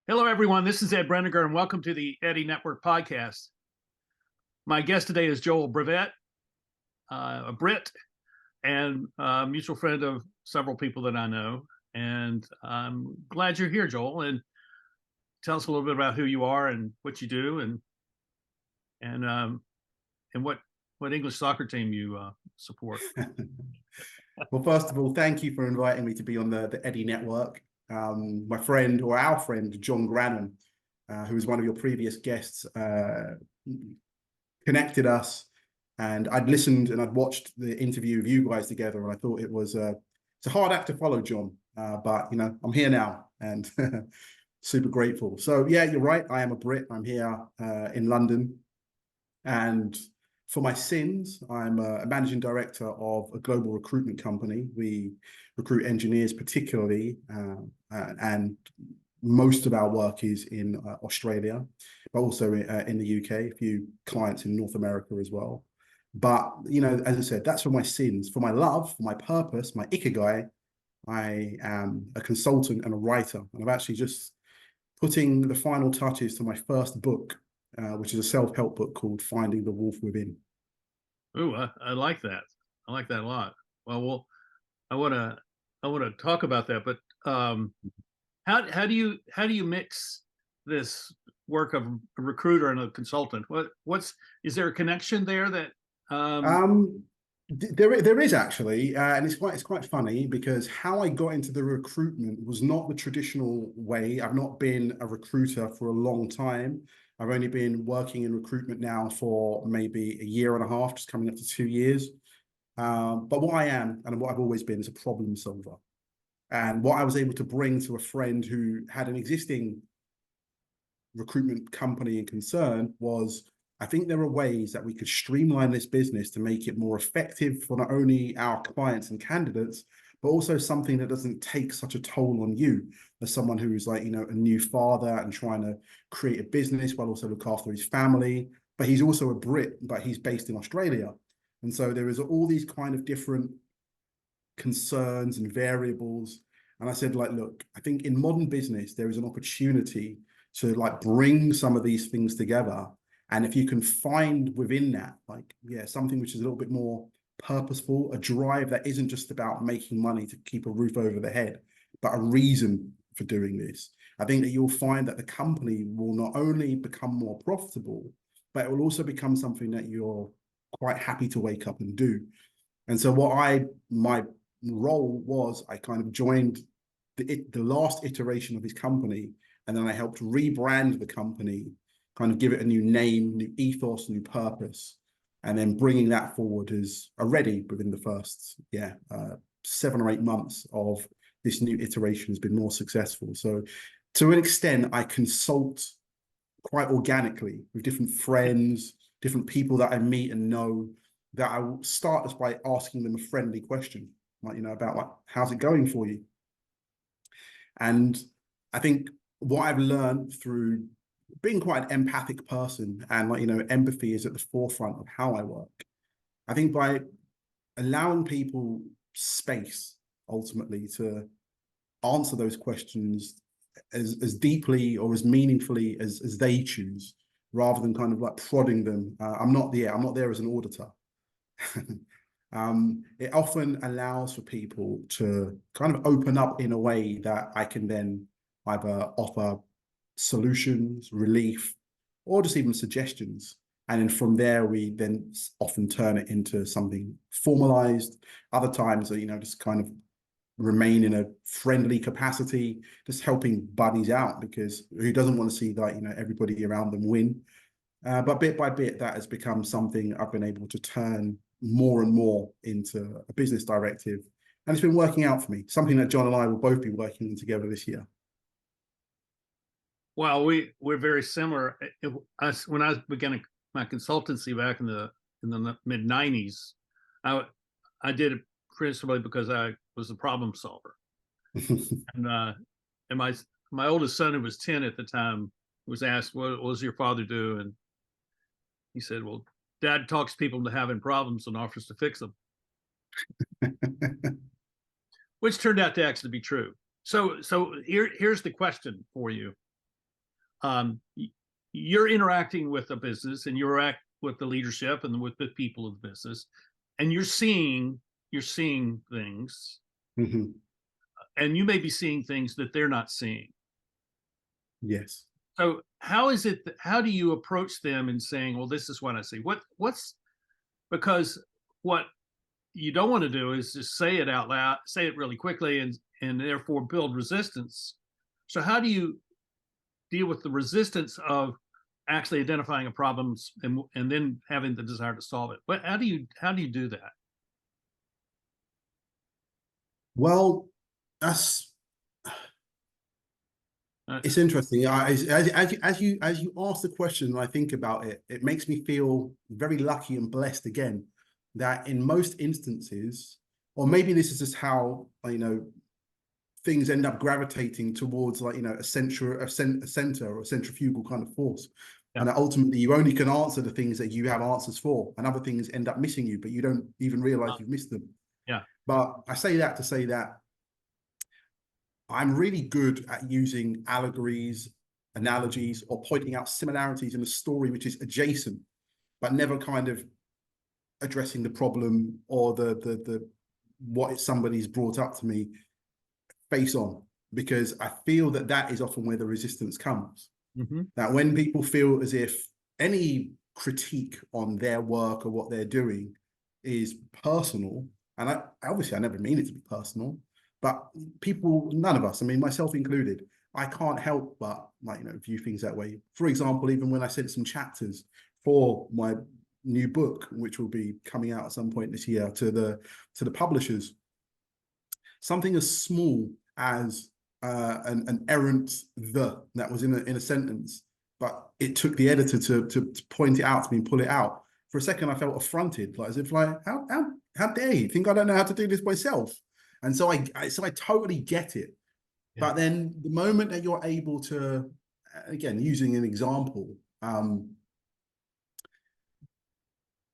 Hello, everyone. This is Ed Brenniger, and welcome to the Eddie Network podcast. My guest today is Joel Bravette, a Brit and a mutual friend of several people that I know. And I'm glad you're here, Joel. And tell us a little bit about who you are and what you do, and what English soccer team you support. Well, first of all, thank you for inviting me to be on the Eddie Network. My friend, or our friend, John Grannon, who was one of your previous guests, connected us, and I'd listened and I'd watched the interview of you guys together, and I thought it's a hard act to follow, John, but I'm here now and super grateful. So yeah, you're right. I am a Brit. I'm here in London, and for my sins, I'm a managing director of a global recruitment company. We recruit engineers particularly, and most of our work is in Australia, but also in the UK, a few clients in North America as well. But, as I said, that's for my sins. For my love, for my purpose, my ikigai, I am a consultant and a writer. And I've actually just putting the final touches to my first book, which is a self-help book called Finding the Wolf Within. Ooh, I like that. I like that a lot. Well, I want to talk about that, but how do you mix this work of a recruiter and a consultant? Is there a connection there that There is actually, and it's quite funny because how I got into the recruitment was not the traditional way. I've not been a recruiter for a long time. I've only been working in recruitment now for maybe a year and a half, just coming up to 2 years. But what I am, and what I've always been, is a problem solver. And what I was able to bring to a friend who had an existing recruitment company and concern was, I think there are ways that we could streamline this business to make it more effective for not only our clients and candidates, but also something that doesn't take such a toll on you as someone who's like, a new father and trying to create a business while also look after his family. But he's also a Brit, but he's based in Australia. And so there is all these kind of different concerns and variables. And I said, look, I think in modern business, there is an opportunity to bring some of these things together. And if you can find within that, something which is a little bit more purposeful, a drive that isn't just about making money to keep a roof over the head, but a reason for doing this, I think that you'll find that the company will not only become more profitable, but it will also become something that you're quite happy to wake up and do. And so my role was, I kind of joined the last iteration of his company, and then I helped rebrand the company, kind of give it a new name, new ethos, new purpose, and then bringing that forward is already within the first 7 or 8 months of this new iteration has been more successful. So to an extent, I consult quite organically with different friends, different people that I meet and know, that I will start just by asking them a friendly question, about how's it going for you? And I think what I've learned through being quite an empathic person, and empathy is at the forefront of how I work. I think by allowing people space ultimately to answer those questions as deeply or as meaningfully as they choose, rather than kind of prodding them. I'm not there as an auditor. It often allows for people to kind of open up in a way that I can then either offer solutions, relief, or just even suggestions. And then from there, we then often turn it into something formalized. Other times, just kind of remain in a friendly capacity, just helping buddies out, because who doesn't want to see everybody around them win? But bit by bit, that has become something I've been able to turn more and more into a business directive. And it's been working out for me, something that John and I will both be working on together this year. Well, we're very similar. When I began my consultancy back in the mid '90s, I did it principally because I was a problem solver, and my oldest son, who was 10 at the time, was asked, "What does your father do?" And he said, "Well, Dad talks people into having problems and offers to fix them," which turned out to actually be true. So here's the question for you. you're interacting with a business and you interact with the leadership and with the people of the business, and you're seeing things, Hmm. and you may be seeing things that they're not seeing. Yes. So how do you approach them in saying, well, this is what I see? What's because what you don't want to do is just say it out loud, say it really quickly, and therefore build resistance. So how do you deal with the resistance of actually identifying a problem and then having the desire to solve it? But how do you do that? Well, that's Uh, it's interesting. As you ask the question and I think about it, it makes me feel very lucky and blessed again that in most instances, or maybe this is just how things end up gravitating towards a center or a centrifugal kind of force. yeah, And that ultimately you only can answer the things that you have answers for, and other things end up missing you, but you don't even realize you've missed them. yeah, But I say that to say that I'm really good at using allegories, analogies, or pointing out similarities in a story which is adjacent, but never kind of addressing the problem or the what somebody's brought up to me face on, because I feel that that is often where the resistance comes. mm-hmm. That when people feel as if any critique on their work or what they're doing is personal, and obviously I never mean it to be personal, but people, none of us, I mean myself included, I can't help but view things that way. For example, even when I sent some chapters for my new book, which will be coming out at some point this year, to the publishers, something as small as an errant that was in a sentence, but it took the editor to point it out to me and pull it out. For a second, I felt affronted, like as if how dare you think I don't know how to do this myself? And so I totally get it. Yeah. But then the moment that you're able to, again, using an example,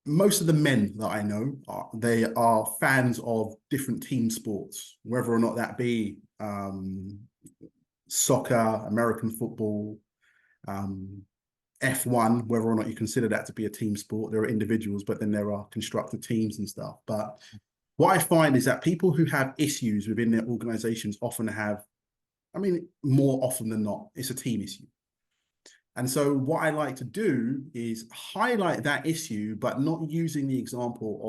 most of the men that I know they are fans of different team sports, whether or not that be soccer, American football, F1, whether or not you consider that to be a team sport. There are individuals, but then there are constructed teams and stuff. But what I find is that people who have issues within their organizations often have, I mean, more often than not, it's a team issue. And so what I like to do is highlight that issue, but not using the example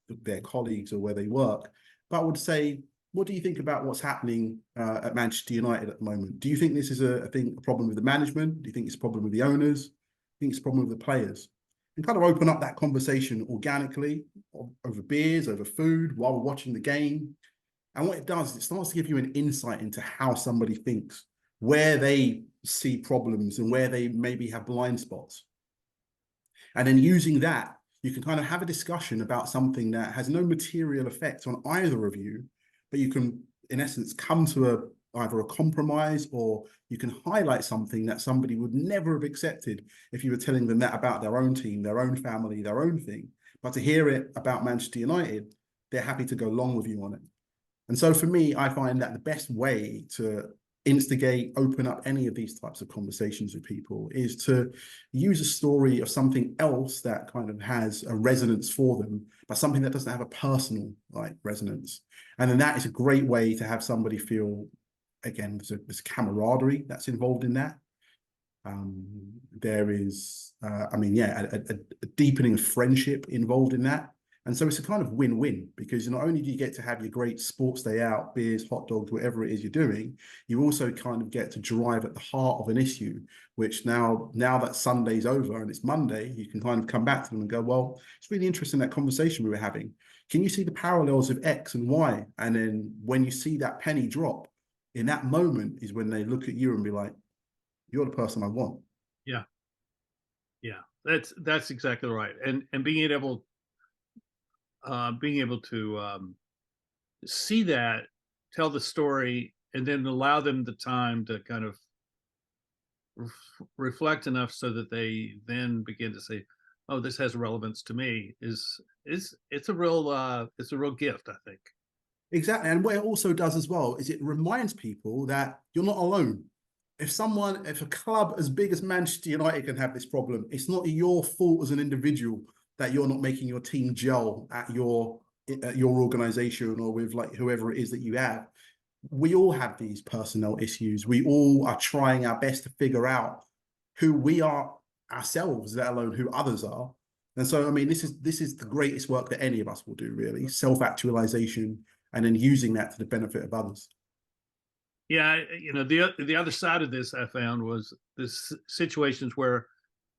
of their colleagues or where they work, but I would say, what do you think about what's happening at Manchester United at the moment? Do you think this is a problem with the management? Do you think it's a problem with the owners? Do you think it's a problem with the players? And kind of open up that conversation organically over beers, over food, while we're watching the game. And what it does, it starts to give you an insight into how somebody thinks, where they see problems and where they maybe have blind spots. And then using that, you can kind of have a discussion about something that has no material effect on either of you, but you can, in essence, come to either a compromise, or you can highlight something that somebody would never have accepted if you were telling them that about their own team, their own family, their own thing. But to hear it about Manchester United, they're happy to go along with you on it. And so for me, I find that the best way to instigate, open up any of these types of conversations with people is to use a story of something else that kind of has a resonance for them, but something that doesn't have a personal resonance. And then that is a great way to have somebody feel, again, there's camaraderie that's involved in that. There is, a deepening of friendship involved in that. And so it's a kind of win-win, because not only do you get to have your great sports day out, beers, hot dogs, whatever it is you're doing, you also kind of get to drive at the heart of an issue, which now that Sunday's over and it's Monday, you can kind of come back to them and go, well, it's really interesting, that conversation we were having. Can you see the parallels of X and Y? And then when you see that penny drop, in that moment is when they look at you and be like, you're the person I want. Yeah. Yeah. That's exactly right. And being able to see that, tell the story, and then allow them the time to kind of reflect enough so that they then begin to say, "Oh, this has relevance to me." It's a real gift, I think. Exactly. And what it also does as well is it reminds people that you're not alone. if a club as big as Manchester United can have this problem, it's not your fault as an individual that you're not making your team gel at your organization or with like whoever it is that you have. We all have these personnel issues. We all are trying our best to figure out who we are ourselves, let alone who others are. And so, I mean, this is the greatest work that any of us will do, really, self-actualization, and then using that to the benefit of others. Yeah, the other side of this I found was this situations where,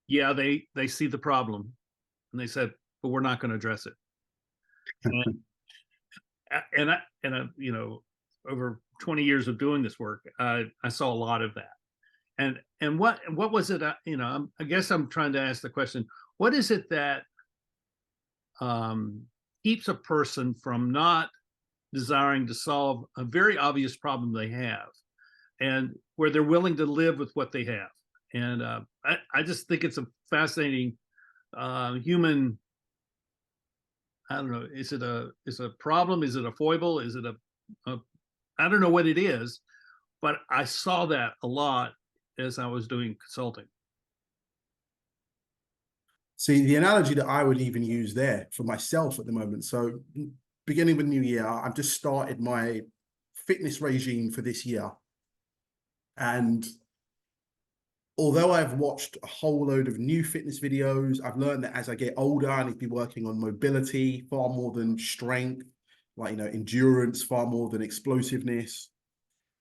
yeah, they see the problem and they said, but we're not going to address it. And over 20 years of doing this work, I saw a lot of that. And what was it? I guess I'm trying to ask the question: what is it that keeps a person from not desiring to solve a very obvious problem they have, and where they're willing to live with what they have? And I just think it's a fascinating human. I don't know. Is it a problem? Is it a foible? Is it a I don't know what it is, but I saw that a lot as I was doing consulting. See, the analogy that I would even use there for myself at the moment. So, beginning with New Year, I've just started my fitness regime for this year. And although I've watched a whole load of new fitness videos, I've learned that as I get older, I need to be working on mobility far more than strength, like, endurance far more than explosiveness.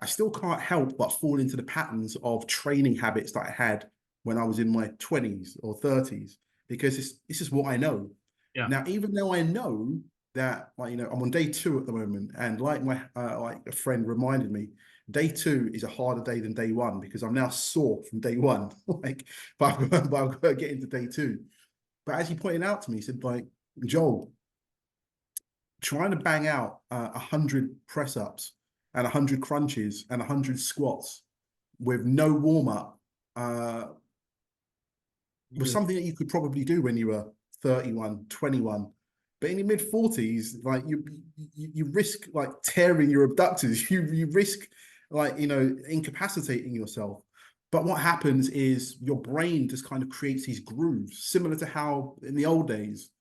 I still can't help but fall into the patterns of training habits that I had when I was in my 20s or 30s, because this is what I know. Yeah. Now, even though I know that, like, I'm on day 2 at the moment, and like like a friend reminded me, day 2 is a harder day than day 1 because I'm now sore from day 1. Like, but I've got to get into day 2. But as he pointed out to me, he said, like, Joel, trying to bang out 100 press ups and 100 crunches and 100 squats with no warm up was something that you could probably do when you were 31, 21. But in your mid 40s, like, you risk like tearing your abductors. You risk, like, incapacitating yourself. But what happens is your brain just kind of creates these grooves, similar to how in the old days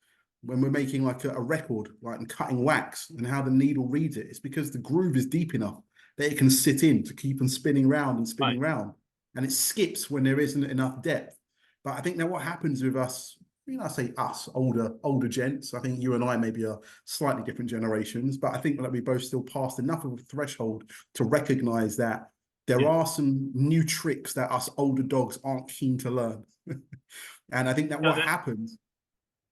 when we're making like a record, like, and cutting wax, and how the needle reads it. It's because the groove is deep enough that it can sit in to keep on spinning round and spinning round, and it skips when there isn't enough depth. But I think that what happens with us, I say us, older gents, I think you and I maybe are slightly different generations, but I think that we both still passed enough of a threshold to recognize that there are some new tricks that us older dogs aren't keen to learn. And I think that what happens.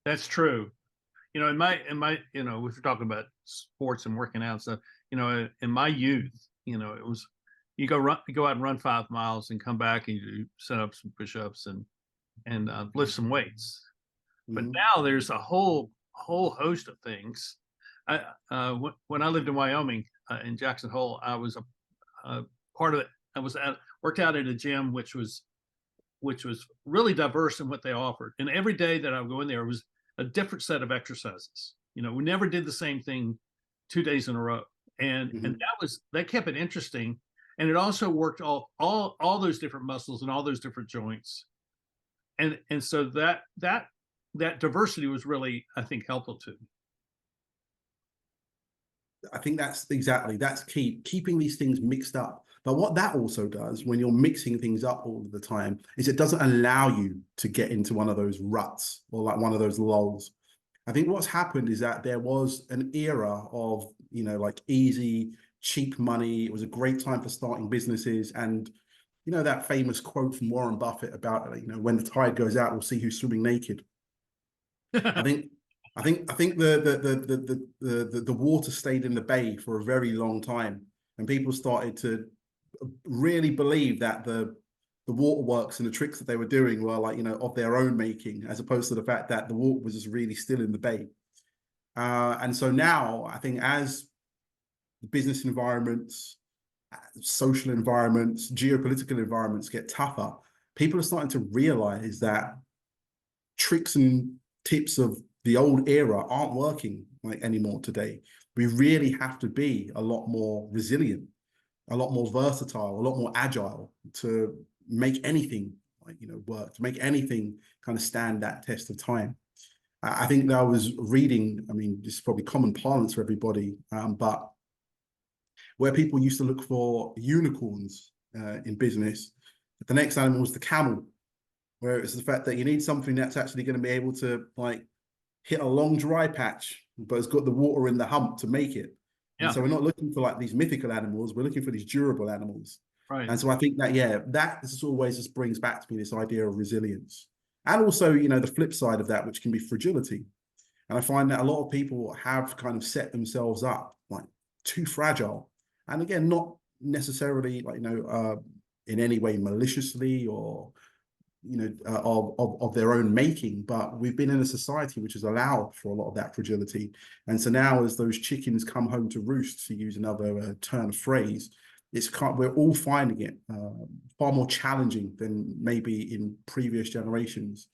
That's true. In my we were talking about sports and working out stuff. In my youth, it was you go out and run 5 miles and come back and you set up some push-ups and lift some weights. But now there's a whole host of things. When I lived in Wyoming, in Jackson Hole, I was a part of it. I worked out at a gym which was really diverse in what they offered, and every day that I would go in there was a different set of exercises. We never did the same thing 2 days in a row, and that kept it interesting, and it also worked all those different muscles and all those different joints, and so that diversity was really, I think, helpful too. I think that's key, keeping these things mixed up. But what that also does when you're mixing things up all the time is it doesn't allow you to get into one of those ruts or like one of those lulls. I think what's happened is that there was an era of, like, easy, cheap money. It was a great time for starting businesses. And, that famous quote from Warren Buffett about, when the tide goes out, we'll see who's swimming naked. I think the water stayed in the bay for a very long time, and people started to really believe that the waterworks and the tricks that they were doing were, like, of their own making, as opposed to the fact that the water was just really still in the bay. And so now I think as business environments, social environments, geopolitical environments get tougher, people are starting to realize that tricks and tips of the old era aren't working like anymore today. We really have to be a lot more resilient. a lot more versatile, a lot more agile to make anything work, to make anything kind of stand that test of time. I think that I was reading, I mean, this is probably common parlance for everybody, but where people used to look for unicorns in business, the next animal was the camel, where it's the fact that you need something that's actually going to be able to like hit a long dry patch, but it's got the water in the hump to make it. And Yeah, so we're not looking for like these mythical animals, we're looking for these durable animals. right. And so I think that, yeah, that is always just brings back to me this idea of resilience. And also, you know, the flip side of that, which can be fragility. And I find that a lot of people have kind of set themselves up like too fragile. And again, not necessarily like, in any way maliciously or of their own making, but we've been in a society which has allowed for a lot of that fragility. And so now, as those chickens come home to roost, to use another turn of phrase, we're all finding it far more challenging than maybe in previous generations.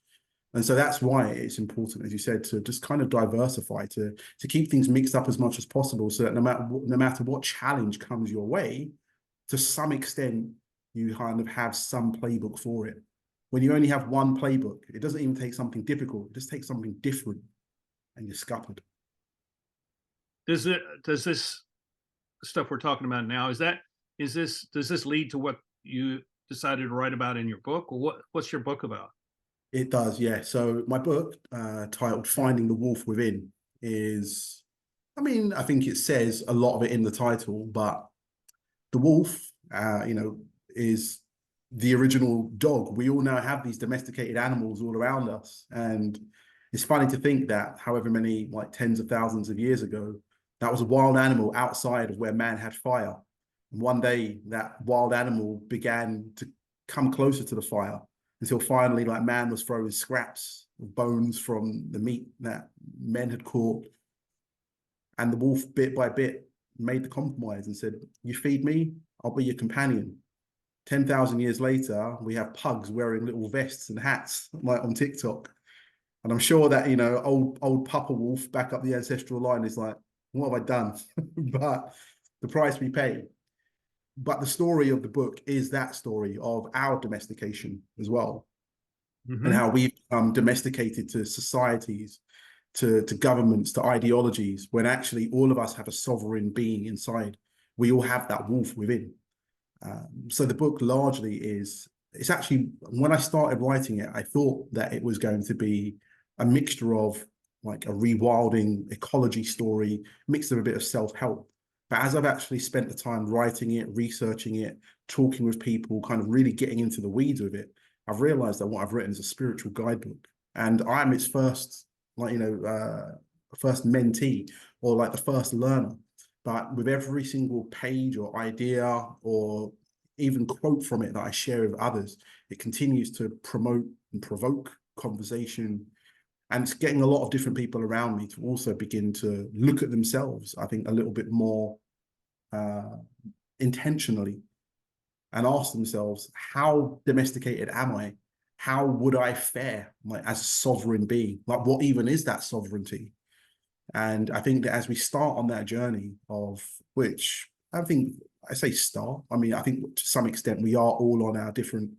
And so that's why it's important, as you said, to just kind of diversify, to keep things mixed up as much as possible, so that no matter what challenge comes your way, to some extent, you kind of have some playbook for it. When you only have one playbook, it doesn't even take something difficult, it just takes something different, and you're scuppered. Does this stuff we're talking about now, does this lead to what you decided to write about in your book, or what's your book about? It does, yeah. So my book, titled Finding the Wolf Within, is, I mean, I think it says a lot of it in the title, but the wolf, is the original dog. We all now have these domesticated animals all around us. And it's funny to think that however many, like tens of thousands of years ago, that was a wild animal outside of where man had fire. And one day that wild animal began to come closer to the fire, until finally, like, man was throwing scraps of bones from the meat that men had caught. And the wolf, bit by bit, made the compromise and said, you feed me, I'll be your companion. 10,000 years later, we have pugs wearing little vests and hats, like on TikTok. And I'm sure that, old Papa Wolf back up the ancestral line is like, what have I done? But the price we pay. But the story of the book is that story of our domestication as well, and Mm-hmm. how we've become domesticated to societies, to governments, to ideologies, when actually all of us have a sovereign being inside. We all have that wolf within. So the book largely it's actually, when I started writing it, I thought that it was going to be a mixture of like a rewilding ecology story, mixed with a bit of self-help. But as I've actually spent the time writing it, researching it, talking with people, kind of really getting into the weeds with it, I've realized that what I've written is a spiritual guidebook. And I'm its first, first mentee, or like the first learner. But with every single page or idea or even quote from it that I share with others, it continues to promote and provoke conversation. And it's getting a lot of different people around me to also begin to look at themselves, I think, a little bit more intentionally, and ask themselves, how domesticated am I? How would I fare, like, as a sovereign being? Like, what even is that sovereignty? And I think that as we start on that journey, of which I think, I say start, I mean, I think to some extent we are all on our different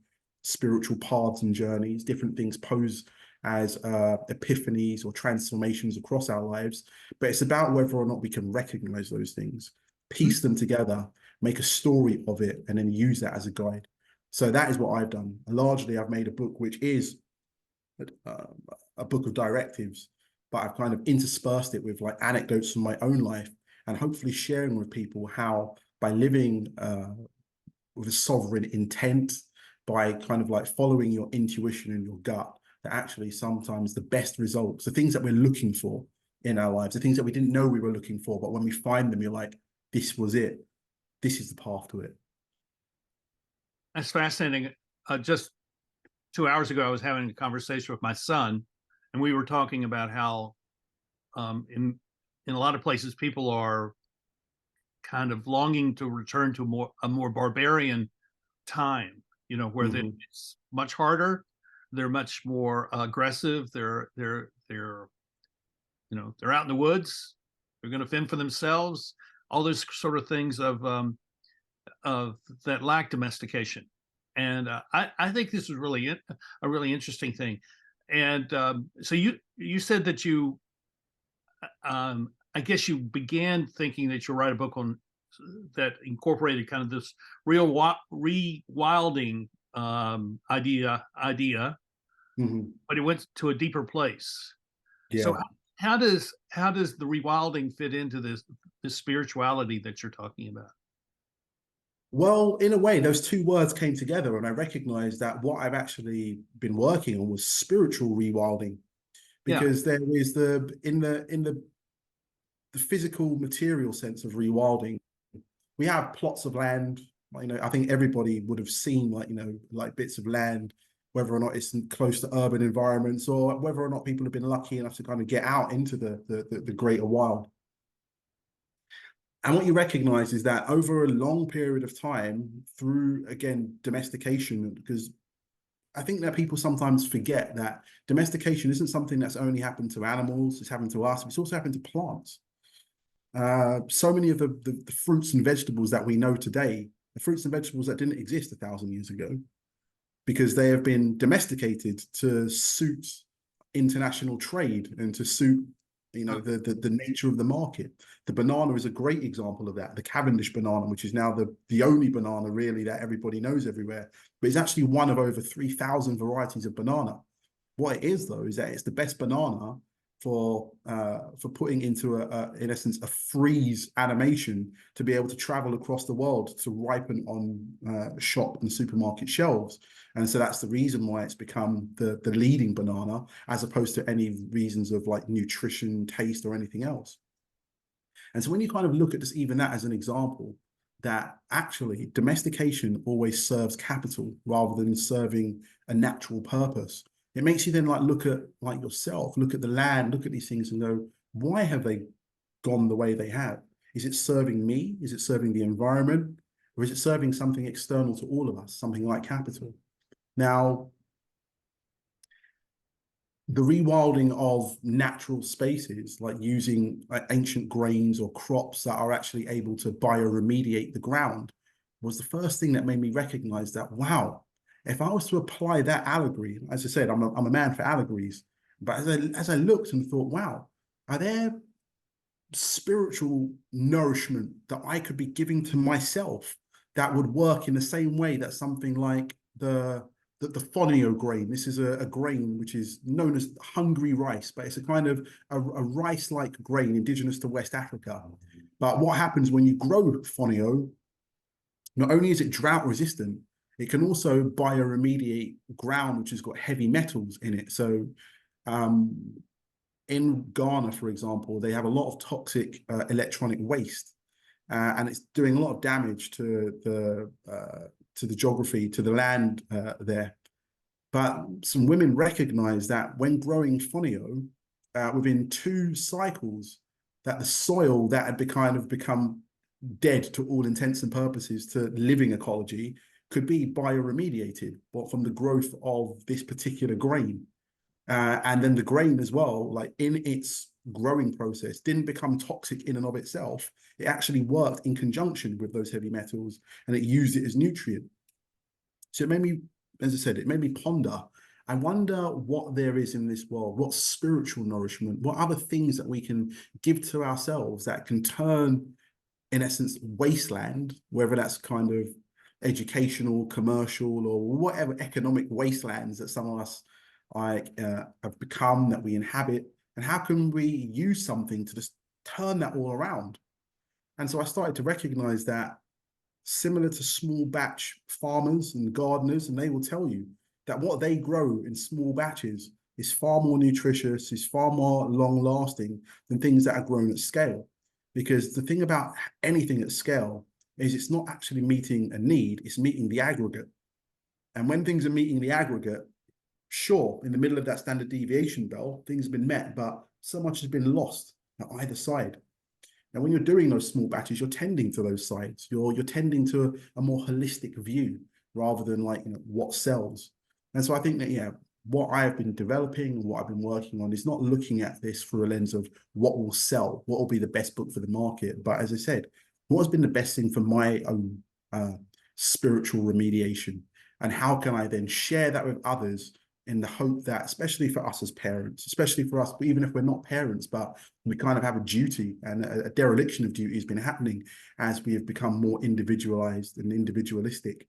spiritual paths and journeys. Different things pose as epiphanies or transformations across our lives. But it's about whether or not we can recognize those things, piece them together, make a story of it, and then use that as a guide. So that is what I've done. Largely, I've made a book which is a book of directives, but I've kind of interspersed it with like anecdotes from my own life, and hopefully sharing with people how, by living with a sovereign intent, by kind of like following your intuition and your gut, that actually sometimes the best results, the things that we're looking for in our lives, the things that we didn't know we were looking for, but when we find them, you're like, this was it. This is the path to it. That's fascinating. Just 2 hours ago, I was having a conversation with my son, and we were talking about how in a lot of places people are kind of longing to return to a more barbarian time, where it's much harder. They're much more aggressive. They're out in the woods. They're going to fend for themselves. All those sort of things of that lack domestication. And I think this is really a really interesting thing. And so you said that I guess you began thinking that you'll write a book on that incorporated kind of this rewilding idea, Mhm. but it went to a deeper place. So Yeah. how does the rewilding fit into this spirituality that you're talking about? Well, in a way, those two words came together, and I recognized that what I've actually been working on was spiritual rewilding, Yeah, because there is the physical material sense of rewilding. We have plots of land. I think everybody would have seen like bits of land, whether or not it's close to urban environments or whether or not people have been lucky enough to kind of get out into the greater wild. And what you recognize is that over a long period of time, through, again, domestication, because I think that people sometimes forget that domestication isn't something that's only happened to animals, it's happened to us, it's also happened to plants. So many of the fruits and vegetables that we know today, the fruits and vegetables that didn't exist 1,000 years ago, because they have been domesticated to suit international trade and to suit the nature of the market. The banana is a great example of that. The Cavendish banana, which is now the only banana really that everybody knows everywhere, but it's actually one of over 3,000 varieties of banana. What it is, though, is that it's the best banana for putting into in essence a freeze animation to be able to travel across the world to ripen on shop and supermarket shelves. And so that's the reason why it's become the leading banana, as opposed to any reasons of like nutrition, taste, or anything else. And so when you kind of look at this, even that as an example, that actually domestication always serves capital rather than serving a natural purpose, it makes you then like look at like yourself, look at the land, look at these things and go, why have they gone the way they have? Is it serving me? Is it serving the environment? Or is it serving something external to all of us, something like capital? Now, the rewilding of natural spaces, like using ancient grains or crops that are actually able to bioremediate the ground, was the first thing that made me recognize that, wow, if I was to apply that allegory, as I said, I'm a man for allegories, but as I looked and thought, wow, are there spiritual nourishment that I could be giving to myself that would work in the same way that something like the fonio grain. This is a grain which is known as hungry rice, but it's a kind of a rice-like grain indigenous to West Africa. But what happens when you grow fonio, not only is it drought resistant, it can also bioremediate ground which has got heavy metals in it. So in Ghana, for example, they have a lot of toxic electronic waste, and it's doing a lot of damage to the geography, to the land there. But some women recognize that when growing fonio, within 2 cycles, that the soil that had become dead to all intents and purposes to living ecology could be bioremediated, but from the growth of this particular grain. And then the grain as well, like in its growing process, didn't become toxic in and of itself. It actually worked in conjunction with those heavy metals, and it used it as nutrient. So it made me, as I said, it made me ponder. I wonder what there is in this world, what spiritual nourishment, what other things that we can give to ourselves that can turn, in essence, wasteland, whether that's kind of educational, commercial, or whatever economic wastelands that some of us have become, that we inhabit, and how can we use something to just turn that all around? And so I started to recognize that, similar to small batch farmers and gardeners, and they will tell you that what they grow in small batches is far more nutritious, is far more long lasting than things that are grown at scale. Because the thing about anything at scale is it's not actually meeting a need, it's meeting the aggregate. And when things are meeting the aggregate, sure, in the middle of that standard deviation belt, things have been met, but so much has been lost at either side. And when you're doing those small batches, you're tending to those sides. You're tending to a more holistic view rather than like what sells. And so I think that what I have been developing and what I've been working on is not looking at this through a lens of what will sell, what will be the best book for the market. But as I said, what has been the best thing for my own spiritual remediation, and how can I then share that with others in the hope that, especially for us as parents, especially for us, even if we're not parents, but we kind of have a duty, and a dereliction of duty has been happening as we have become more individualized and individualistic,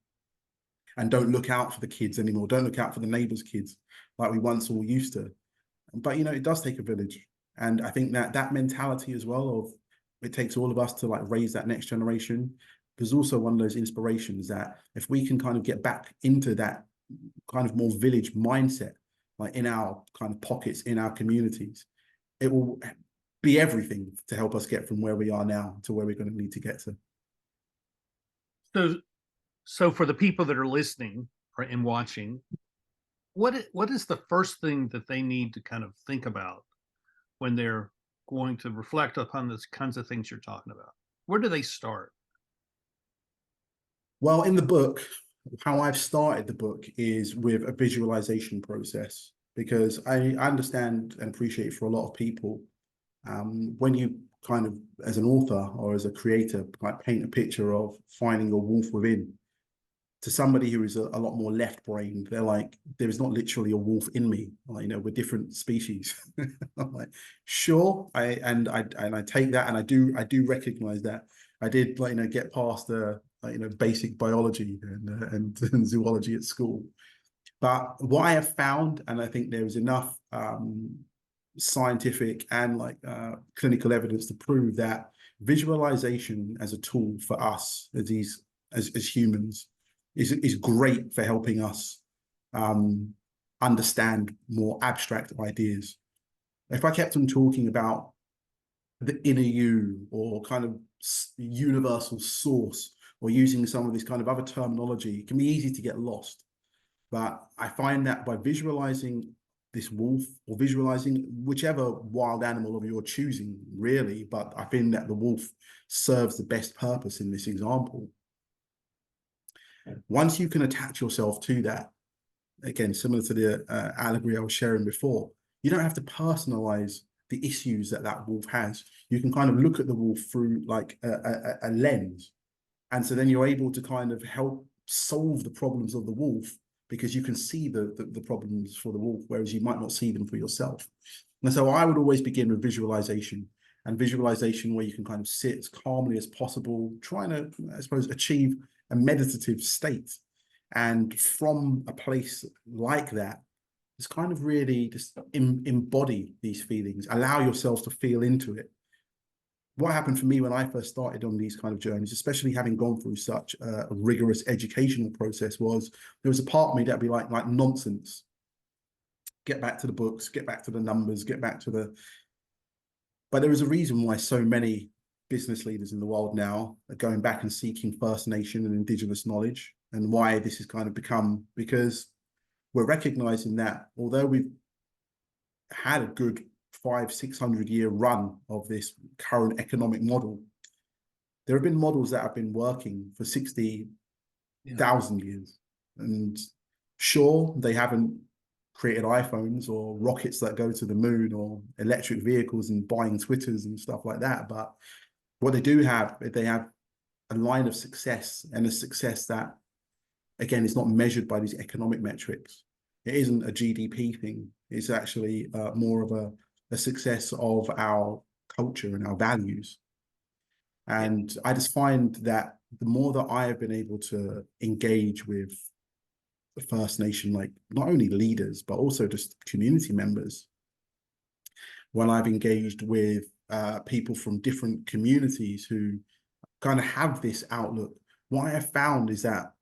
and don't look out for the kids anymore, don't look out for the neighbors' kids like we once all used to. But it does take a village, and I think that that mentality as well of it takes all of us to like raise that next generation. There's also one of those inspirations that if we can kind of get back into that kind of more village mindset, like in our kind of pockets, in our communities, it will be everything to help us get from where we are now to where we're going to need to get to. So for the people that are listening and watching, what is the first thing that they need to kind of think about when they're going to reflect upon the kinds of things you're talking about? Where do they start? Well, in the book, how I've started the book is with a visualization process, because I understand and appreciate for a lot of people, when you kind of, as an author or as a creator, like paint a picture of finding a wolf within, to somebody who is a lot more left-brained, they're like, there is not literally a wolf in me. Like, we're different species. I'm like, sure, I take that, and I do recognize that. I did get past the basic biology and zoology at school. But what I have found, and I think there is enough scientific and clinical evidence to prove that visualization as a tool for us as humans is great for helping us understand more abstract ideas. If I kept on talking about the inner you, or kind of universal source, or using some of this kind of other terminology, it can be easy to get lost. But I find that by visualizing this wolf, or visualizing whichever wild animal of your choosing, really, but I think that the wolf serves the best purpose in this example. Once you can attach yourself to that, again, similar to the allegory I was sharing before, you don't have to personalize the issues that that wolf has. You can kind of look at the wolf through like a lens. And so then you're able to kind of help solve the problems of the wolf, because you can see the problems for the wolf, whereas you might not see them for yourself. And so I would always begin with visualization, and visualization where you can kind of sit as calmly as possible, trying to, I suppose, achieve a meditative state. And from a place like that, it's kind of really just embody these feelings, allow yourself to feel into it. What happened for me when I first started on these kind of journeys, especially having gone through such a rigorous educational process, was there was a part of me that'd be like nonsense. Get back to the books, get back to the numbers, get back to the... But there is a reason why so many business leaders in the world now are going back and seeking First Nation and Indigenous knowledge, and why this has kind of become, because we're recognizing that although we've had a good 500-600 year run of this current economic model, there have been models that have been working for 60,000 years. And sure, they haven't created iPhones or rockets that go to the moon or electric vehicles and buying Twitters and stuff like that. But what they do have, they have a line of success, and a success that, again, is not measured by these economic metrics. It isn't a GDP thing. It's actually more of a success of our culture and our values. And I just find that the more that I have been able to engage with the First Nation, like not only leaders, but also just community members, when I've engaged with people from different communities who kind of have this outlook, what I have found is that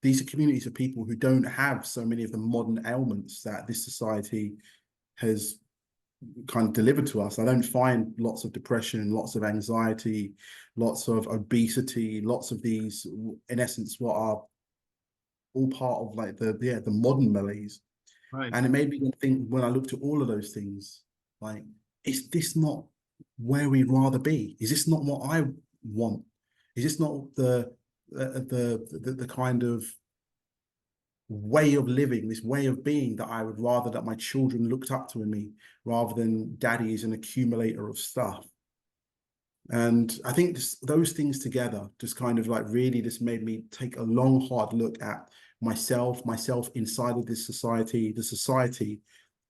these are communities of people who don't have so many of the modern ailments that this society has kind of delivered to us. I don't find lots of depression, lots of anxiety, lots of obesity, lots of these, in essence, what are all part of like the modern malaise. Right. And it made me think, when I looked at all of those things, like, is this not where we'd rather be? Is this not what I want? Is this not the kind of way of living, this way of being that I would rather that my children looked up to in me, rather than daddy is an accumulator of stuff? And I think those things together just kind of like really just made me take a long, hard look at myself inside of this society, the society,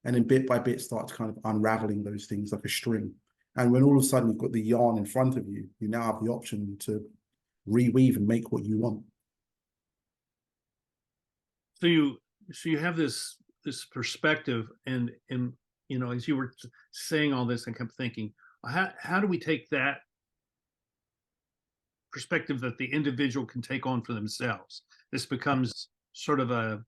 and then bit by bit start to kind of unraveling those things like a string. And when all of a sudden you've got the yarn in front of you, you now have the option to reweave and make what you want. So you have this perspective, and as you were saying all this, I kept thinking, how do we take that perspective that the individual can take on for themselves? This becomes sort of a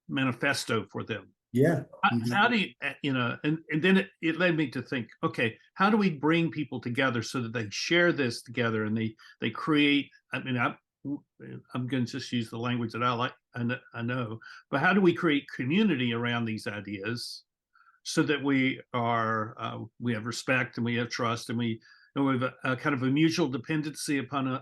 manifesto for them. Yeah. How do and then it led me to think, okay, how do we bring people together so that they share this together and they create, I'm going to just use the language that I like, I know, but how do we create community around these ideas so that we have respect and we have trust and we have a kind of a mutual dependency upon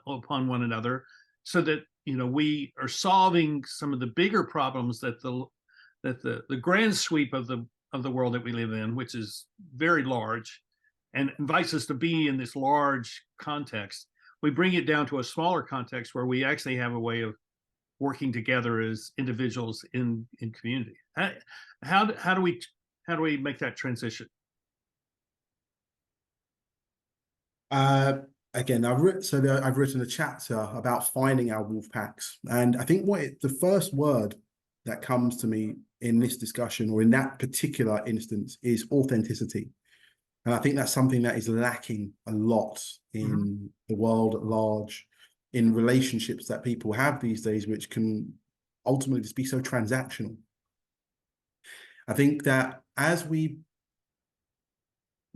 upon one another, so that we are solving some of the bigger problems that the grand sweep of the world that we live in, which is very large and invites us to be in this large context. We bring it down to a smaller context where we actually have a way of working together as individuals in community. How do we make that transition? Again, I've written a chapter about finding our wolf packs, and I think the first word that comes to me in this discussion or in that particular instance is authenticity. And I think that's something that is lacking a lot in the world at large, in relationships that people have these days, which can ultimately just be so transactional. I think that as we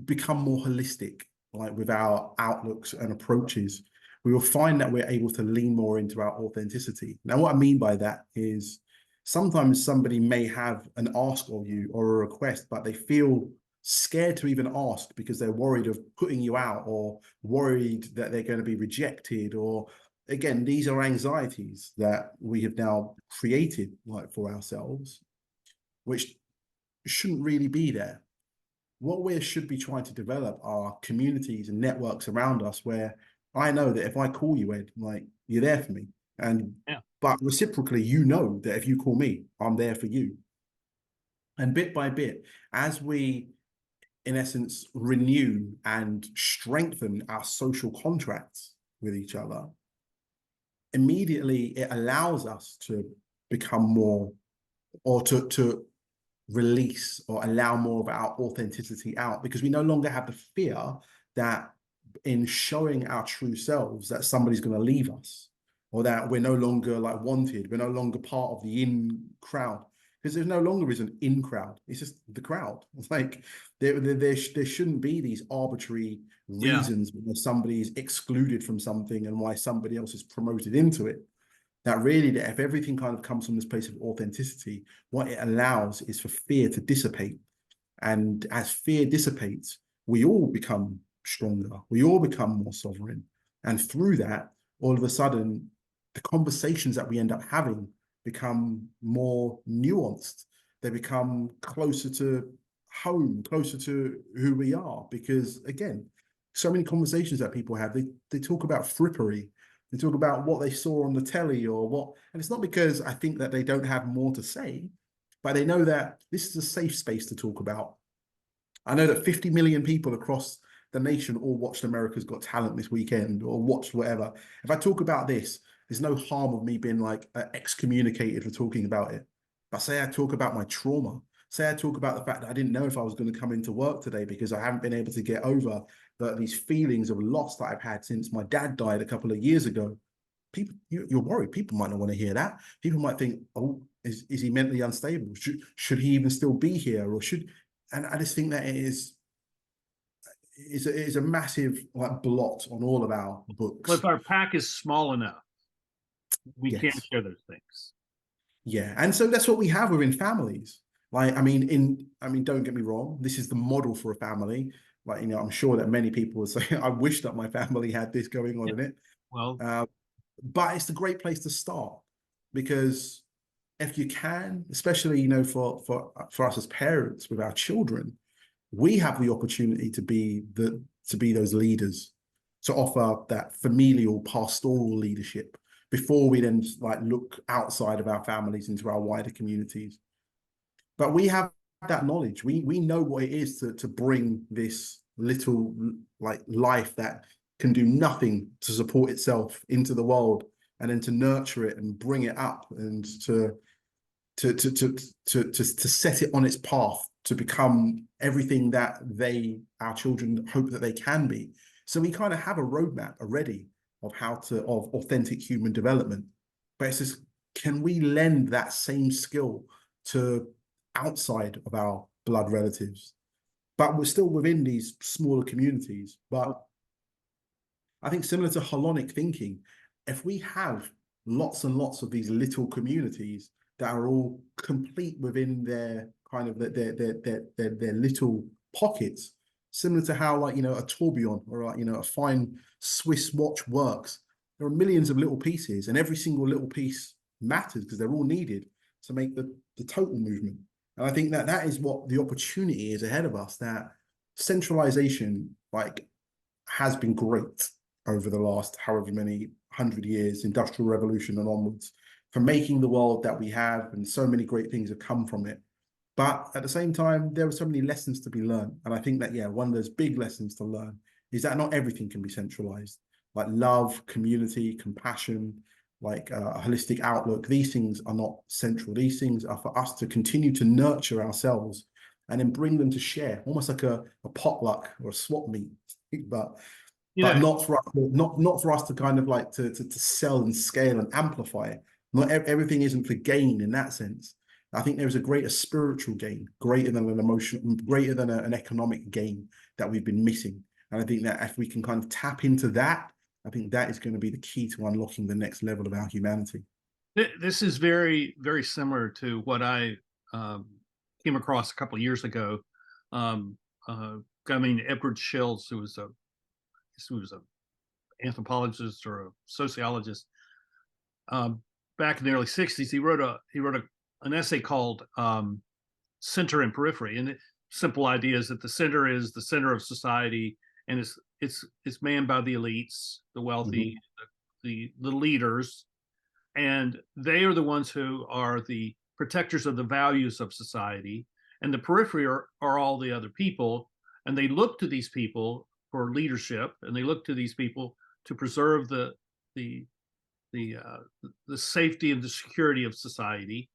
become more holistic, like with our outlooks and approaches, we will find that we're able to lean more into our authenticity. Now, what I mean by that is sometimes somebody may have an ask of you or a request, but they feel scared to even ask because they're worried of putting you out or worried that they're going to be rejected. Or again, these are anxieties that we have now created like for ourselves, which shouldn't really be there. What we should be trying to develop are communities and networks around us where I know that if I call you, Ed, like you're there for me. And but reciprocally, that if you call me, I'm there for you. And bit by bit, as we in essence renew and strengthen our social contracts with each other, immediately it allows us to become more, or to release or allow more of our authenticity out, because we no longer have the fear that in showing our true selves that somebody's going to leave us, or that we're no longer like wanted, we're no longer part of the in crowd, because there's no longer is an in crowd, it's just the crowd. It's like there shouldn't be these arbitrary reasons when somebody is excluded from something and why somebody else is promoted into it. That really, that if everything kind of comes from this place of authenticity, what it allows is for fear to dissipate. And as fear dissipates, we all become stronger. We all become more sovereign. And through that, all of a sudden, the conversations that we end up having become more nuanced. They become closer to home, closer to who we are. Because again, so many conversations that people have, they talk about frippery. They talk about what they saw on the telly or what, and it's not because I think that they don't have more to say, but they know that this is a safe space to talk about. I know that 50 million people across the nation all watched America's Got Talent this weekend or watched whatever. If I talk about this, there's no harm of me being like excommunicated for talking about it. But say I talk about my trauma, say I talk about the fact that I didn't know if I was going to come into work today because I haven't been able to get over these feelings of loss that I've had since my dad died a couple of years ago. People, you're worried. People might not want to hear that. People might think, oh, is he mentally unstable? Should he even still be here? Or should, and I just think that it is a massive like blot on all of our books. Well, if our pack is small enough, we can't share those things. Yeah, and so that's what we have within families. Like, I mean, don't get me wrong, this is the model for a family. Like, I'm sure that many people would say, I wish that my family had this going on in it. Well, but it's a great place to start, because if you can, especially, for us as parents with our children, we have the opportunity to be those leaders, to offer that familial pastoral leadership before we then like look outside of our families into our wider communities. But we have that knowledge. We know what it is to bring this little like life that can do nothing to support itself into the world, and then to nurture it and bring it up, and to set it on its path to become everything that our children hope that they can be. So we kind of have a roadmap already of of authentic human development. But it's just, can we lend that same skill to outside of our blood relatives? But we're still within these smaller communities. But I think similar to holonic thinking, if we have lots and lots of these little communities that are all complete within their kind of their little pockets, similar to how, like, a tourbillon or like, a fine Swiss watch works. There are millions of little pieces, and every single little piece matters because they're all needed to make the total movement. And I think that is what the opportunity is ahead of us, that centralization like has been great over the last however many 100 years, industrial revolution and onwards, for making the world that we have, and so many great things have come from it. But at the same time, there are so many lessons to be learned. And I think that, yeah, one of those big lessons to learn is that not everything can be centralized. Like love, community, compassion, like a holistic outlook, these things are not central. These things are for us to continue to nurture ourselves and then bring them to share, almost like a potluck or a swap meet. But not for us, not for us to kind of like to sell and scale and amplify. Not everything isn't for gain in that sense. I think there is a greater spiritual gain, greater than an emotional, greater than an economic gain that we've been missing. And I think that if we can kind of tap into that, I think that is going to be the key to unlocking the next level of our humanity. This is very, very similar to what I came across a couple of years ago. Edward Shills, who was an anthropologist or a sociologist. Back in the early '60s, he wrote an essay called "Center and Periphery," and the simple idea is that the center is the center of society, and it's manned by the elites, the wealthy, the leaders, and they are the ones who are the protectors of the values of society, and the periphery are all the other people, and they look to these people for leadership, and they look to these people to preserve the safety and the security of society.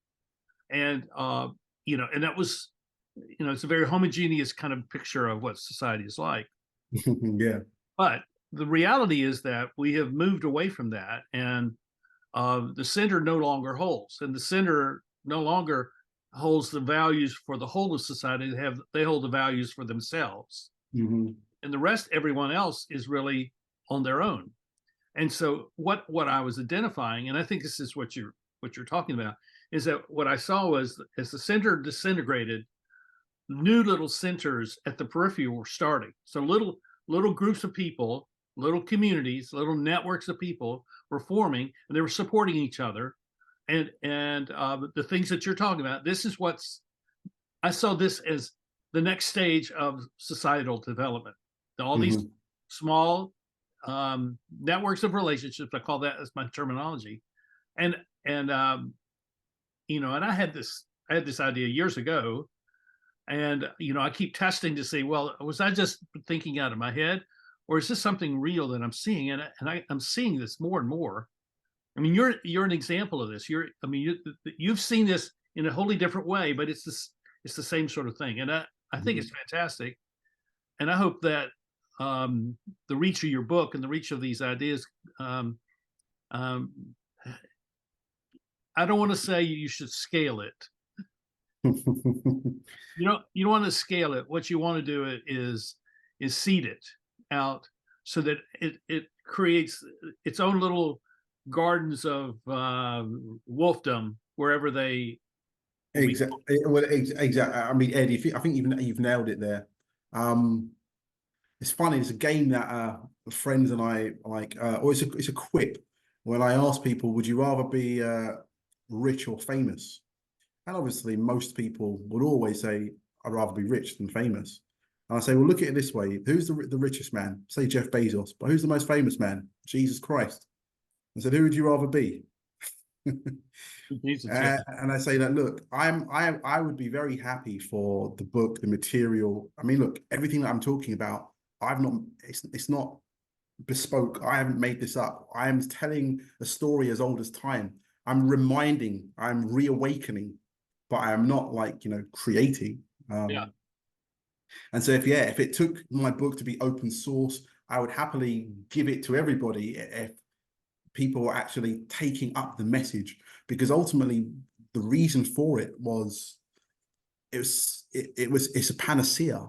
And and that was, it's a very homogeneous kind of picture of what society is like. Yeah. But the reality is that we have moved away from that, and the center no longer holds, and the center no longer holds the values for the whole of society. They hold the values for themselves, and the rest, everyone else, is really on their own. And so what I was identifying, and I think this is what you're talking about, is that what I saw was, as the center disintegrated, new little centers at the periphery were starting. So little groups of people, little communities, little networks of people were forming, and they were supporting each other. And the things that you're talking about, I saw this as the next stage of societal development. All these small networks of relationships, I call that as my terminology. And I had this idea years ago, and I keep testing to see, well, was I just thinking out of my head, or is this something real that I'm seeing? And I'm seeing this more and more. I mean, you're an example of this. You've seen this in a wholly different way, but it's the same sort of thing. And I think it's fantastic. And I hope that the reach of your book and the reach of these ideas, I don't want to say you should scale it. You don't want to scale it. What you want to do is seed it out so that it creates its own little gardens of wolfdom wherever they. Exactly. Well, exactly. I mean, Eddie, I think you've nailed it there. It's funny. It's a game that friends and I like, or it's a quip. When I ask people, would you rather be rich or famous? And obviously, most people would always say, I'd rather be rich than famous. And I say, well, look at it this way: who's the richest man? Say Jeff Bezos, but who's the most famous man? Jesus Christ. I said, who would you rather be? Jesus, yeah. And I say that, look, I would be very happy for the book, the material. I mean, look, everything that I'm talking about, it's not bespoke. I haven't made this up. I am telling a story as old as time. I'm reawakening, but I am not, like, creating. Yeah. And so if it took my book to be open source, I would happily give it to everybody if people were actually taking up the message, because ultimately the reason for it was it's a panacea.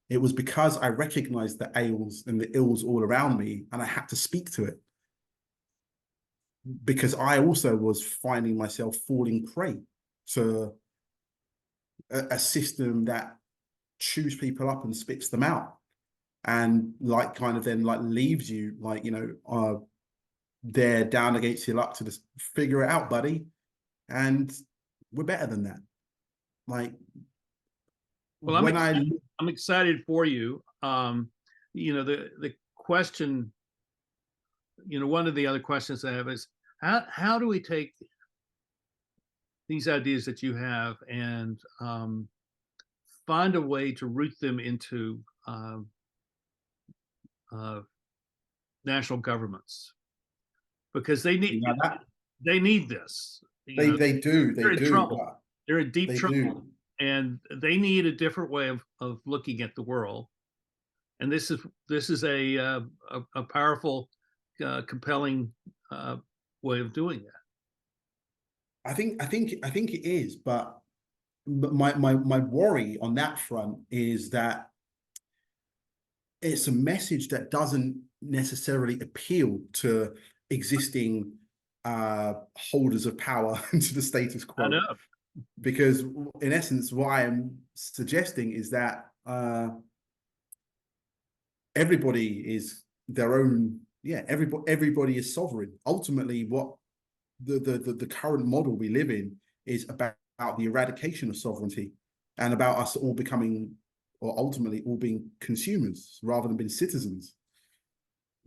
It was because I recognized the ails and the ills all around me, and I had to speak to it, because I also was finding myself falling prey to a system that chews people up and spits them out, and like kind of then like leaves you like, they're down against your luck to just figure it out, buddy. And we're better than that. Like, Well, when I'm excited for you. The question, one of the other questions I have is how do we take these ideas that you have and find a way to root them into uh, national governments, because that they need this. they do, They're in trouble. but They're in deep they trouble, do. and they need a different way of looking at the world. And this is a powerful, compelling way of doing that. I think it is, but my worry on that front is that it's a message that doesn't necessarily appeal to existing holders of power to the status I quo, know. because in essence what I am suggesting is that everybody is their own. Yeah, everybody is sovereign. Ultimately, what the current model we live in is about the eradication of sovereignty, and about us all becoming, or ultimately all being, consumers rather than being citizens.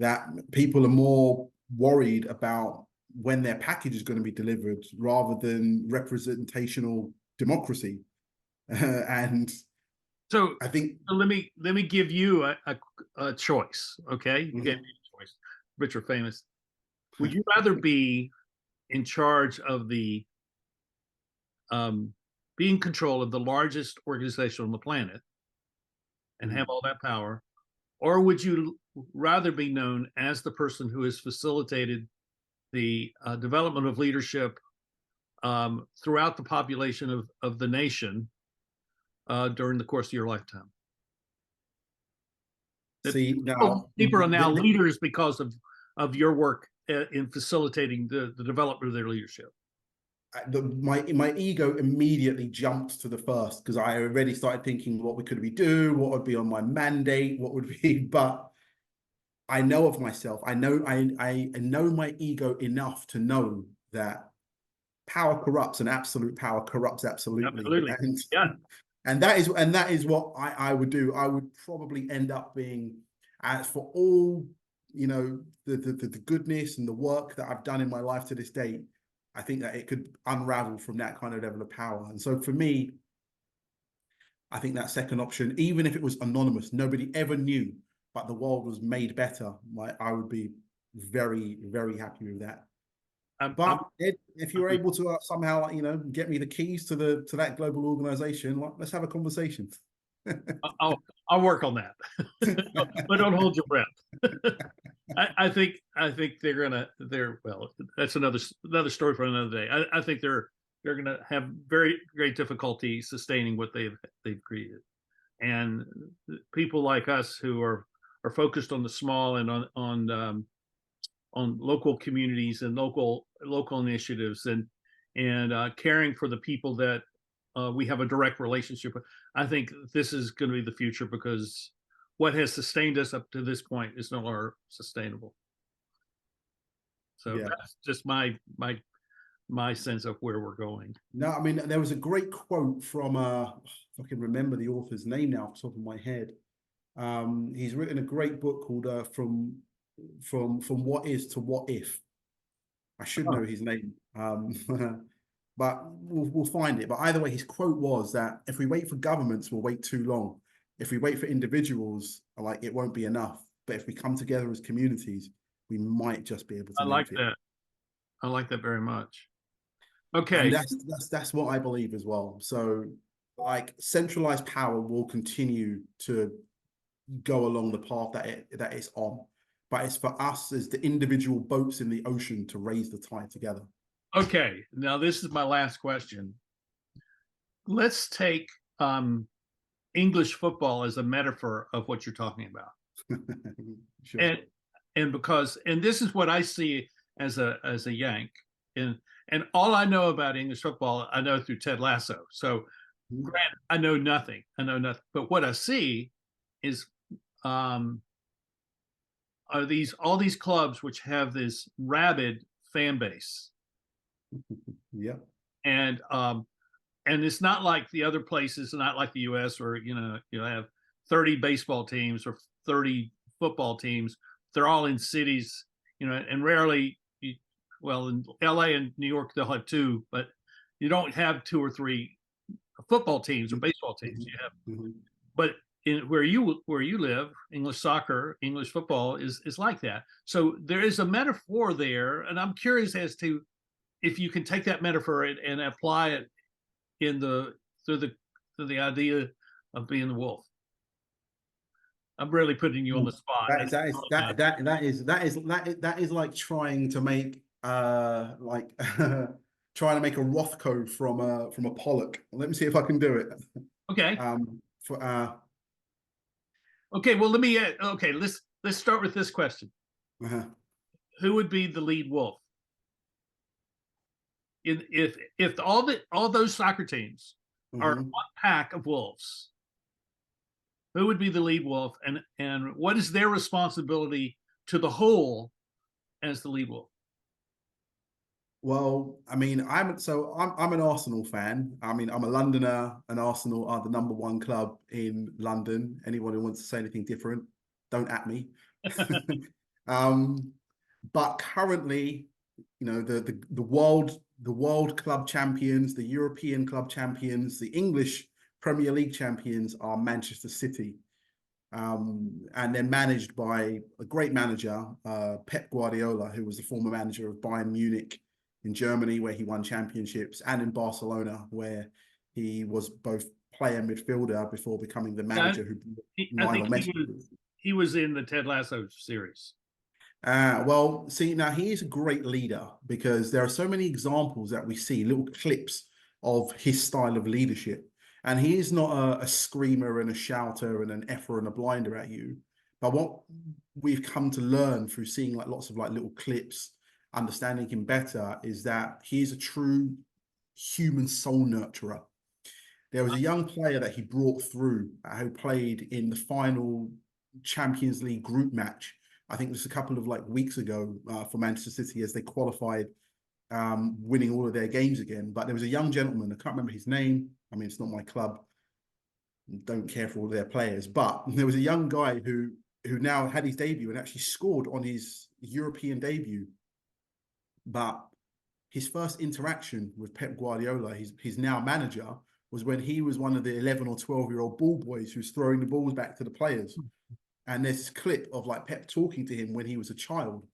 That people are more worried about when their package is going to be delivered rather than representational democracy. And So I think, let me give you a choice. Okay, you gave mhm. me a choice. Rich or famous? Would you rather be in charge of the be in control of the largest organization on the planet and have all that power, or would you rather be known as the person who has facilitated the development of leadership throughout the population of the nation during the course of your lifetime? That See now, people are now leaders because of your work in facilitating the development of their leadership. my ego immediately jumped to the first, because I already started thinking, what could we do? What would be on my mandate? What would be? But I know of myself. I know my ego enough to know that power corrupts, and absolute power corrupts absolutely. Absolutely. Yeah. And that is what I would do. I would probably end up being, for all, the goodness and the work that I've done in my life to this date, I think that it could unravel from that kind of level of power. And so for me, I think that second option, even if it was anonymous, nobody ever knew, but the world was made better, I would be very, very happy with that. I'm But Ed, if you're able to somehow, get me the keys to that global organization, let's have a conversation. I'll work on that, but don't hold your breath. I think they're well. That's another story for another day. I think they're gonna have very great difficulty sustaining what they've created, and people like us who are focused on the small and on local communities and local initiatives and caring for the people that we have a direct relationship with. I think this is going to be the future, because what has sustained us up to this point is no longer sustainable. So Yeah. that's just my sense of where we're going. No, I mean, there was a great quote from, if I can remember the author's name now off the top of my head. He's written a great book called From What Is to What If. I should know Oh, his name, but we'll find it. But either way, his quote was that if we wait for governments, we'll wait too long. If we wait for individuals, like, it won't be enough. But if we come together as communities, we might just be able to I like make it. that. I like that very much. And Okay. that's what I believe as well. So, like, centralized power will continue to go along the path that it's on, but it's for us as the individual boats in the ocean to raise the tide together. Okay. Now this is my last question. Let's take English football as a metaphor of what you're talking about. Sure. And because this is what I see as a Yank. And all I know about English football, I know through Ted Lasso. So granted, I know nothing. I know nothing. But what I see is are all these clubs which have this rabid fan base. Yeah. And it's not like the other places, not like the US where you have 30 baseball teams or 30 football teams. They're all in cities, and rarely well, in LA and New York they'll have two, but you don't have two or three football teams or baseball teams. You have, but where you live, English soccer, English football is like that. So there is a metaphor there, and I'm curious as to if you can take that metaphor and apply it in through the idea of being the wolf. I'm really putting you on the spot. That is like trying to make trying to make a Rothko from a Pollock. Let me see if I can do it. Okay. For Okay. Well, let me. Okay. Let's start with this question. uh Who would be the lead wolf? If all those soccer teams are one pack of wolves, who would be the lead wolf, and what is their responsibility to the whole as the lead wolf? Well, I mean, I'm an Arsenal fan. I mean, I'm a Londoner, and Arsenal are the #1 club in London. Anyone who wants to say anything different, don't at me. But currently, the world club champions, the European club champions, the English Premier League champions are Manchester City. And they're managed by a great manager, Pep Guardiola, who was the former manager of Bayern Munich in Germany, where he won championships, and in Barcelona, where he was both player and midfielder before becoming the manager who I think Lionel Messi. he was in the Ted Lasso series. Well, see, now he is a great leader because there are so many examples that we see, little clips of his style of leadership. And he is not a screamer and a shouter and an effer and a blinder at you. But what we've come to learn through seeing like lots of like little clips, understanding him better, is that he is a true human soul nurturer. There was a young player that he brought through who played in the final Champions League group match. I think just a couple of like weeks ago for Manchester City as they qualified, winning all of their games again. But there was a young gentleman, I can't remember his name. I mean, it's not my club. Don't care for all their players. But there was a young guy who now had his debut and actually scored on his European debut. But his first interaction with Pep Guardiola, his now manager, was when he was one of the 11 or 12-year-old ball boys who's throwing the balls back to the players. And there's this clip of like Pep talking to him when he was a child.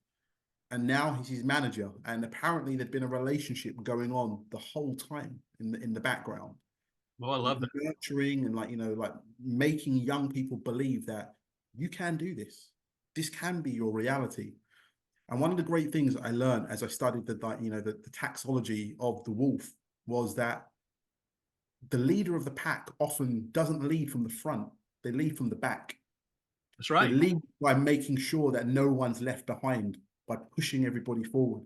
And now he's his manager. And apparently there'd been a relationship going on the whole time in the background. Well, I love that. Nurturing and like making young people believe that you can do this. This can be your reality. And one of the great things that I learned as I studied the taxology of the wolf was that the leader of the pack often doesn't lead from the front. They lead from the back. That's right. They lead by making sure that no one's left behind, by pushing everybody forward.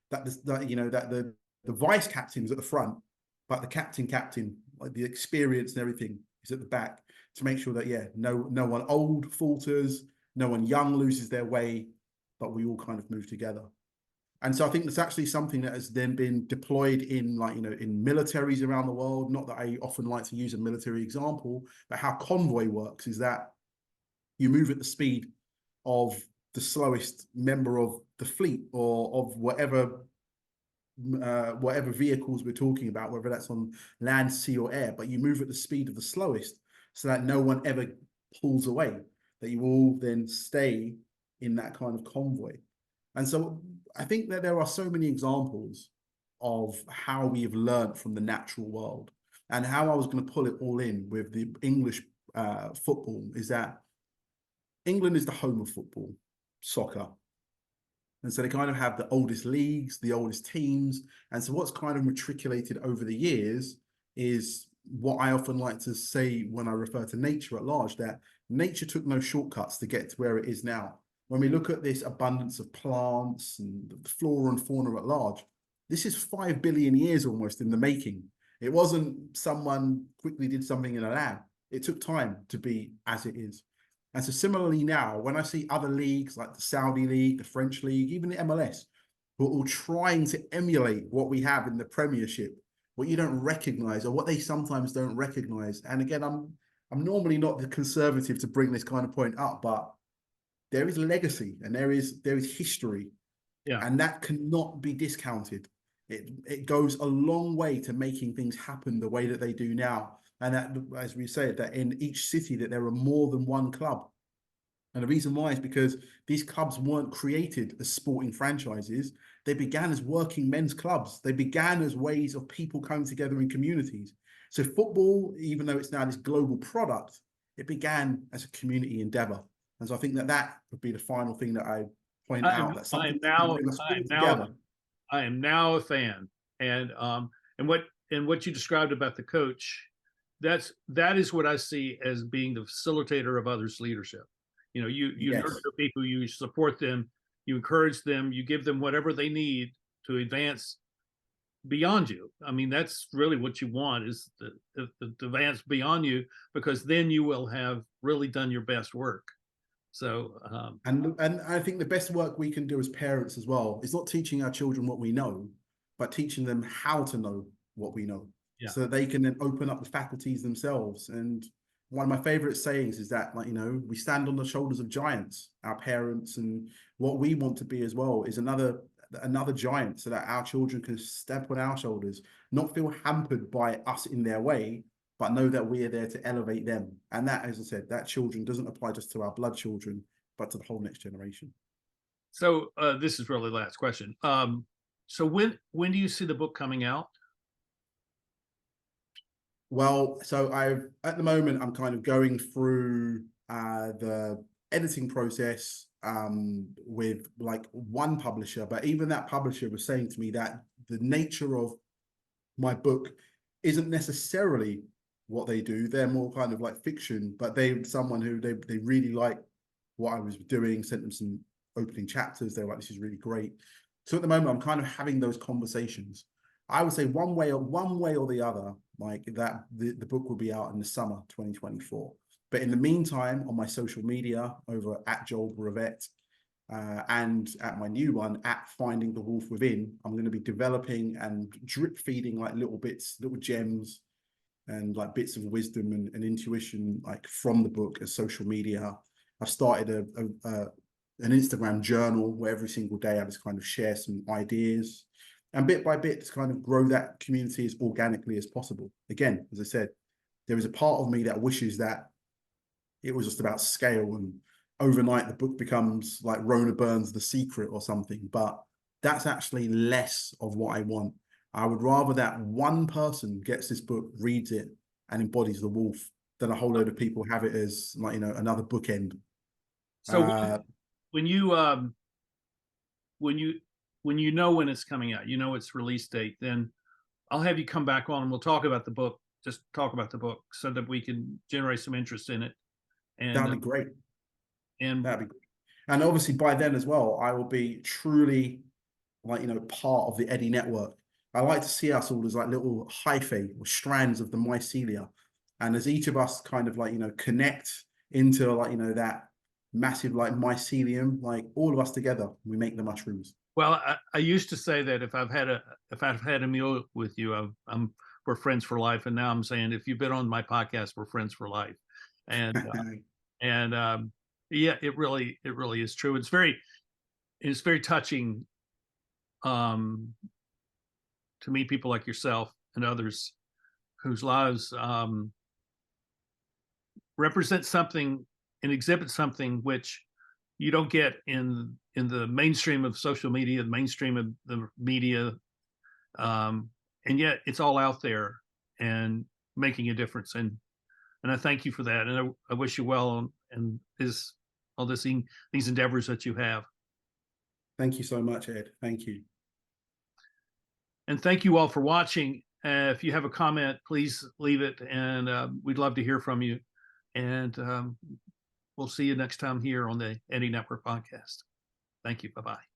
That the vice captain's at the front, but the captain, like the experience and everything, is at the back to make sure that no one old falters, no one young loses their way, but we all kind of move together. And so I think that's actually something that has then been deployed in in militaries around the world. Not that I often like to use a military example, but how convoy works is that you move at the speed of the slowest member of the fleet or of whatever vehicles we're talking about, whether that's on land, sea, or air, but you move at the speed of the slowest so that no one ever pulls away, that you all then stay in that kind of convoy. And so I think that there are so many examples of how we have learned from the natural world. And how I was going to pull it all in with the English football is that England is the home of football, soccer. And so they kind of have the oldest leagues, the oldest teams. And so what's kind of matriculated over the years is what I often like to say when I refer to nature at large, that nature took no shortcuts to get to where it is now. When we look at this abundance of plants and the flora and fauna at large, this is 5 billion years almost in the making. It wasn't someone quickly did something in a lab. It took time to be as it is. And so similarly now, when I see other leagues like the Saudi League, the French League, even the MLS, who are all trying to emulate what we have in the Premiership, what you don't recognize or what they sometimes don't recognize. And again, I'm normally not the conservative to bring this kind of point up, but there is legacy and there is history, and that cannot be discounted. It goes a long way to making things happen the way that they do now. And that, as we said, that in each city that there are more than one club. And the reason why is because these clubs weren't created as sporting franchises. They began as working men's clubs. They began as ways of people coming together in communities. So football, even though it's now this global product, it began as a community endeavor. And so I think that would be the final thing that I point out. That something bring us all together. I am now a fan. And what you described about the coach, that is what I see as being the facilitator of others' leadership. You Yes. nurture people, you support them, you encourage them, you give them whatever they need to advance beyond you. I mean, that's really what you want, is to advance beyond you, because then you will have really done your best work. So and I think the best work we can do as parents as well is not teaching our children what we know, but teaching them how to know what we know, so that they can then open up the faculties themselves. And one of my favorite sayings is that, like, we stand on the shoulders of giants, our parents, and what we want to be as well is another giant, so that our children can step on our shoulders, not feel hampered by us in their way, but know that we are there to elevate them. And that, as I said, that children doesn't apply just to our blood children, but to the whole next generation. So this is really the last question. So when do you see the book coming out? Well, so at the moment, I'm kind of going through the editing process with like one publisher, but even that publisher was saying to me that the nature of my book isn't necessarily what they do. They're more kind of like fiction, but someone who they really like what I was doing, sent them some opening chapters. They were like, this is really great. So at the moment, I'm kind of having those conversations. I would say one way or the other, like that, the book will be out in the summer 2024. But in the meantime, on my social media over at Joel Bravette, and at my new one at Finding the Wolf Within, I'm going to be developing and drip feeding like little bits, little gems, and like bits of wisdom and intuition, like from the book as social media. I've started an Instagram journal where every single day I just kind of share some ideas, and bit by bit to kind of grow that community as organically as possible. Again, as I said, there is a part of me that wishes that it was just about scale and overnight the book becomes like Rona Burns' The Secret or something, but that's actually less of what I want. I would rather that one person gets this book, reads it, and embodies the wolf, than a whole load of people have it as, like, another bookend. So when you know when it's coming out, its release date, then I'll have you come back on and we'll talk about the book. Just talk about the book so that we can generate some interest in it. And that'd be great. And that'd be great. And obviously by then as well, I will be truly like, part of the Eddie network. I like to see us all as like little hyphae or strands of the mycelia. And as each of us kind of like, connect into like, that massive like mycelium, like all of us together, we make the mushrooms. Well, I used to say that if I've had a meal with you, we're friends for life. And now I'm saying, if you've been on my podcast, we're friends for life. And Yeah, it really is true. It's very touching um, to meet people like yourself and others whose lives represent something and exhibit something which you don't get in the mainstream of social media, the mainstream of the media, um, and yet it's all out there and making a difference. And I thank you for that, and I wish you well and is all these endeavors that you have. Thank you so much, Ed. Thank you. And thank you all for watching. If you have a comment, please leave it, and we'd love to hear from you. And we'll see you next time here on the Eddie Network podcast. Thank you. Bye bye.